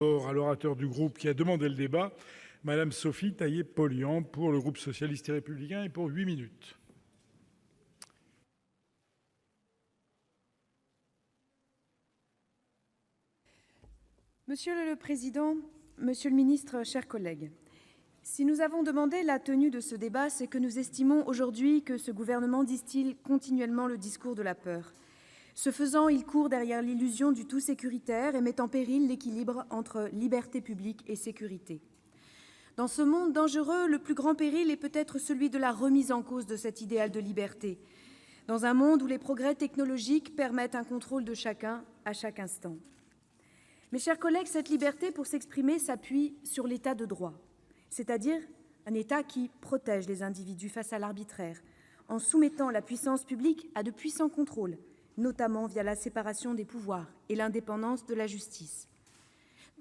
À l'orateur du groupe qui a demandé le débat, Madame Sophie Taillé-Polian pour le groupe socialiste et républicain et pour 8 minutes. Monsieur le Président, Monsieur le Ministre, chers collègues, si nous avons demandé la tenue de ce débat, c'est que nous estimons aujourd'hui que ce gouvernement distille continuellement le discours de la peur. Ce faisant, il court derrière l'illusion du tout sécuritaire et met en péril l'équilibre entre liberté publique et sécurité. Dans ce monde dangereux, le plus grand péril est peut-être celui de la remise en cause de cet idéal de liberté, dans un monde où les progrès technologiques permettent un contrôle de chacun à chaque instant. Mes chers collègues, cette liberté, pour s'exprimer, s'appuie sur l'état de droit, c'est-à-dire un État qui protège les individus face à l'arbitraire, en soumettant la puissance publique à de puissants contrôles, notamment via la séparation des pouvoirs et l'indépendance de la justice.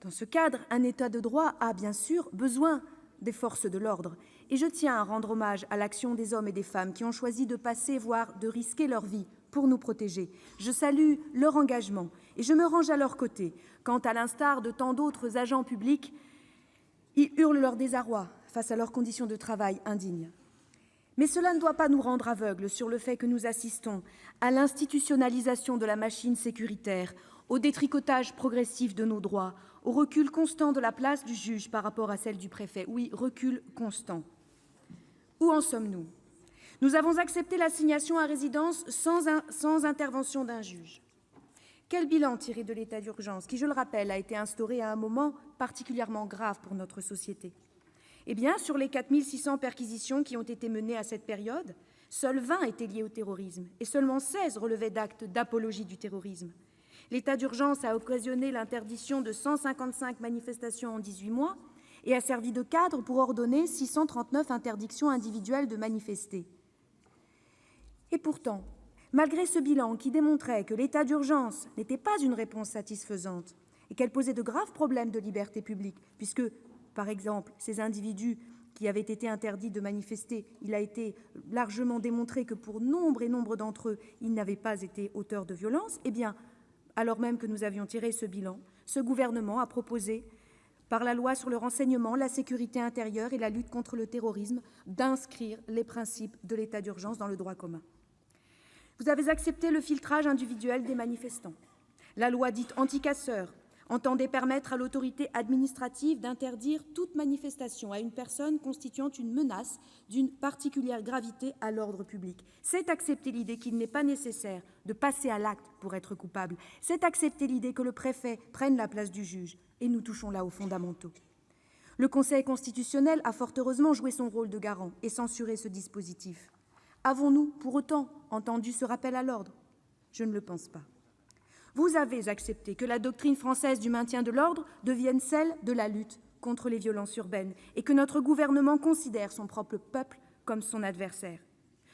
Dans ce cadre, un État de droit a bien sûr besoin des forces de l'ordre, et je tiens à rendre hommage à l'action des hommes et des femmes qui ont choisi de passer, voire de risquer leur vie pour nous protéger. Je salue leur engagement et je me range à leur côté, quand, à l'instar de tant d'autres agents publics, ils hurlent leur désarroi face à leurs conditions de travail indignes. Mais cela ne doit pas nous rendre aveugles sur le fait que nous assistons à l'institutionnalisation de la machine sécuritaire, au détricotage progressif de nos droits, au recul constant de la place du juge par rapport à celle du préfet. Oui, recul constant. Où en sommes-nous ? Nous avons accepté l'assignation à résidence sans intervention d'un juge. Quel bilan tirer de l'état d'urgence qui, je le rappelle, a été instauré à un moment particulièrement grave pour notre société ? Eh bien, sur les 4 600 perquisitions qui ont été menées à cette période, seuls 20 étaient liés au terrorisme et seulement 16 relevaient d'actes d'apologie du terrorisme. L'état d'urgence a occasionné l'interdiction de 155 manifestations en 18 mois et a servi de cadre pour ordonner 639 interdictions individuelles de manifester. Et pourtant, malgré ce bilan qui démontrait que l'état d'urgence n'était pas une réponse satisfaisante et qu'elle posait de graves problèmes de liberté publique, puisque, par exemple, ces individus qui avaient été interdits de manifester, il a été largement démontré que pour nombre d'entre eux, ils n'avaient pas été auteurs de violences, eh bien, alors même que nous avions tiré ce bilan, ce gouvernement a proposé, par la loi sur le renseignement, la sécurité intérieure et la lutte contre le terrorisme, d'inscrire les principes de l'état d'urgence dans le droit commun. Vous avez accepté le filtrage individuel des manifestants. La loi dite anti-casseurs entendait permettre à l'autorité administrative d'interdire toute manifestation à une personne constituant une menace d'une particulière gravité à l'ordre public. C'est accepter l'idée qu'il n'est pas nécessaire de passer à l'acte pour être coupable. C'est accepter l'idée que le préfet prenne la place du juge. Et nous touchons là aux fondamentaux. Le Conseil constitutionnel a fort heureusement joué son rôle de garant et censuré ce dispositif. Avons-nous, pour autant, entendu ce rappel à l'ordre ? Je ne le pense pas. Vous avez accepté que la doctrine française du maintien de l'ordre devienne celle de la lutte contre les violences urbaines et que notre gouvernement considère son propre peuple comme son adversaire.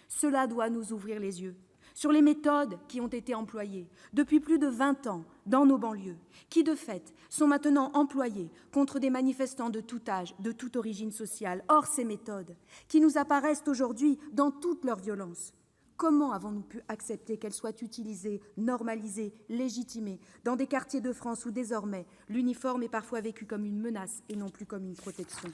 Cela doit nous ouvrir les yeux sur les méthodes qui ont été employées depuis plus de 20 ans dans nos banlieues, qui de fait sont maintenant employées contre des manifestants de tout âge, de toute origine sociale. Or, ces méthodes, qui nous apparaissent aujourd'hui dans toute leur violence, comment avons-nous pu accepter qu'elles soient utilisées, normalisées, légitimées dans des quartiers de France où désormais l'uniforme est parfois vécu comme une menace et non plus comme une protection ?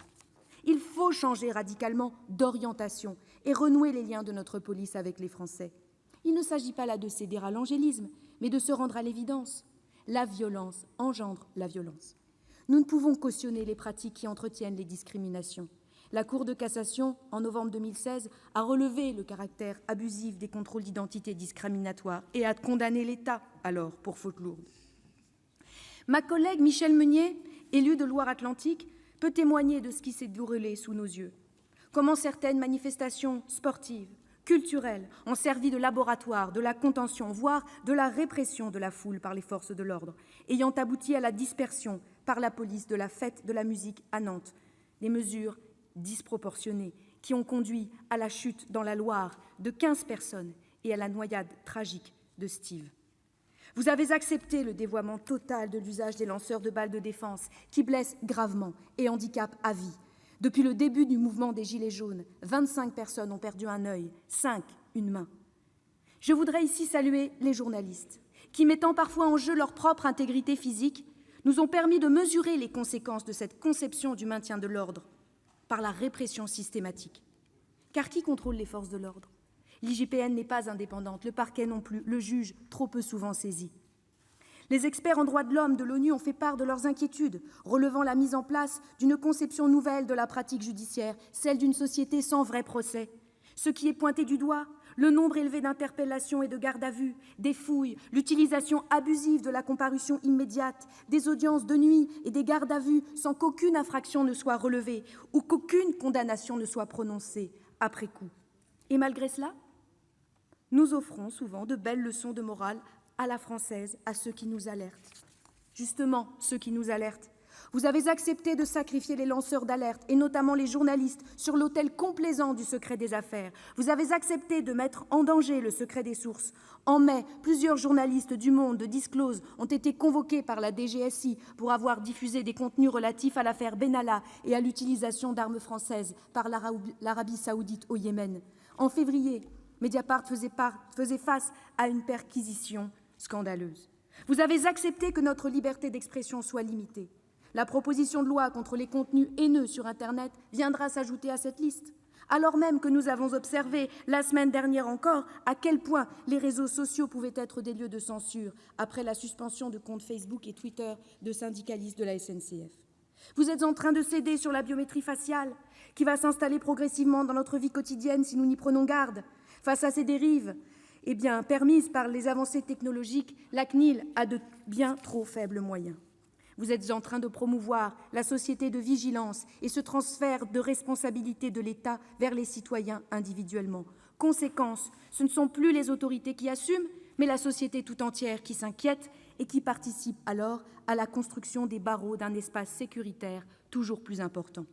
Il faut changer radicalement d'orientation et renouer les liens de notre police avec les Français. Il ne s'agit pas là de céder à l'angélisme, mais de se rendre à l'évidence. La violence engendre la violence. Nous ne pouvons cautionner les pratiques qui entretiennent les discriminations. La Cour de cassation, en novembre 2016, a relevé le caractère abusif des contrôles d'identité discriminatoires et a condamné l'État, alors, pour faute lourde. Ma collègue Michèle Meunier, élue de Loire-Atlantique, peut témoigner de ce qui s'est déroulé sous nos yeux. Comment certaines manifestations sportives, culturelles, ont servi de laboratoire, de la contention, voire de la répression de la foule par les forces de l'ordre, ayant abouti à la dispersion par la police de la fête de la musique à Nantes. Des mesures disproportionnées qui ont conduit à la chute dans la Loire de 15 personnes et à la noyade tragique de Steve. Vous avez accepté le dévoiement total de l'usage des lanceurs de balles de défense qui blessent gravement et handicapent à vie. Depuis le début du mouvement des Gilets jaunes, 25 personnes ont perdu un œil, 5 une main. Je voudrais ici saluer les journalistes qui, mettant parfois en jeu leur propre intégrité physique, nous ont permis de mesurer les conséquences de cette conception du maintien de l'ordre par la répression systématique. Car qui contrôle les forces de l'ordre? L'IGPN n'est pas indépendante, le parquet non plus, le juge trop peu souvent saisi. Les experts en droits de l'homme de l'ONU ont fait part de leurs inquiétudes, relevant la mise en place d'une conception nouvelle de la pratique judiciaire, celle d'une société sans vrai procès. Ce qui est pointé du doigt, le nombre élevé d'interpellations et de gardes à vue, des fouilles, l'utilisation abusive de la comparution immédiate, des audiences de nuit et des gardes à vue sans qu'aucune infraction ne soit relevée ou qu'aucune condamnation ne soit prononcée après coup. Et malgré cela, nous offrons souvent de belles leçons de morale à la française, à ceux qui nous alertent. Justement, ceux qui nous alertent. Vous avez accepté de sacrifier les lanceurs d'alerte, et notamment les journalistes, sur l'autel complaisant du secret des affaires. Vous avez accepté de mettre en danger le secret des sources. En mai, plusieurs journalistes du Monde, de Disclose, ont été convoqués par la DGSI pour avoir diffusé des contenus relatifs à l'affaire Benalla et à l'utilisation d'armes françaises par l'Arabie saoudite au Yémen. En février, Mediapart faisait face à une perquisition scandaleuse. Vous avez accepté que notre liberté d'expression soit limitée. La proposition de loi contre les contenus haineux sur Internet viendra s'ajouter à cette liste, alors même que nous avons observé, la semaine dernière encore, à quel point les réseaux sociaux pouvaient être des lieux de censure après la suspension de comptes Facebook et Twitter de syndicalistes de la SNCF. Vous êtes en train de céder sur la biométrie faciale, qui va s'installer progressivement dans notre vie quotidienne si nous n'y prenons garde. Face à ces dérives, permises par les avancées technologiques, la CNIL a de bien trop faibles moyens. Vous êtes en train de promouvoir la société de vigilance et ce transfert de responsabilité de l'État vers les citoyens individuellement. Conséquence, ce ne sont plus les autorités qui assument, mais la société tout entière qui s'inquiète et qui participe alors à la construction des barreaux d'un espace sécuritaire toujours plus important.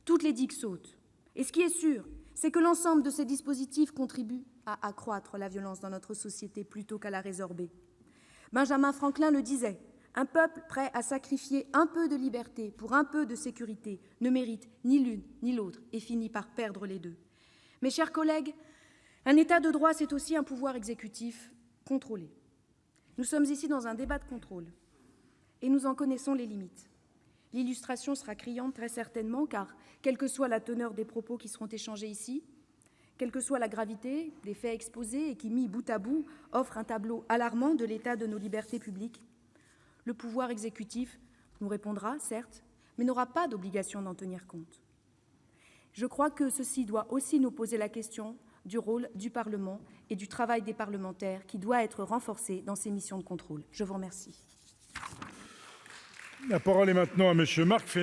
Toutes les digues sautent. Et ce qui est sûr, c'est que l'ensemble de ces dispositifs contribuent à accroître la violence dans notre société plutôt qu'à la résorber. Benjamin Franklin le disait, un peuple prêt à sacrifier un peu de liberté pour un peu de sécurité ne mérite ni l'une ni l'autre et finit par perdre les deux. Mes chers collègues, un État de droit, c'est aussi un pouvoir exécutif contrôlé. Nous sommes ici dans un débat de contrôle et nous en connaissons les limites. L'illustration sera criante très certainement car, quelle que soit la teneur des propos qui seront échangés ici, quelle que soit la gravité des faits exposés et qui, mis bout à bout, offrent un tableau alarmant de l'état de nos libertés publiques, le pouvoir exécutif nous répondra, certes, mais n'aura pas d'obligation d'en tenir compte. Je crois que ceci doit aussi nous poser la question du rôle du Parlement et du travail des parlementaires qui doit être renforcé dans ces missions de contrôle. Je vous remercie. La parole est maintenant à M. Marc Fesneau.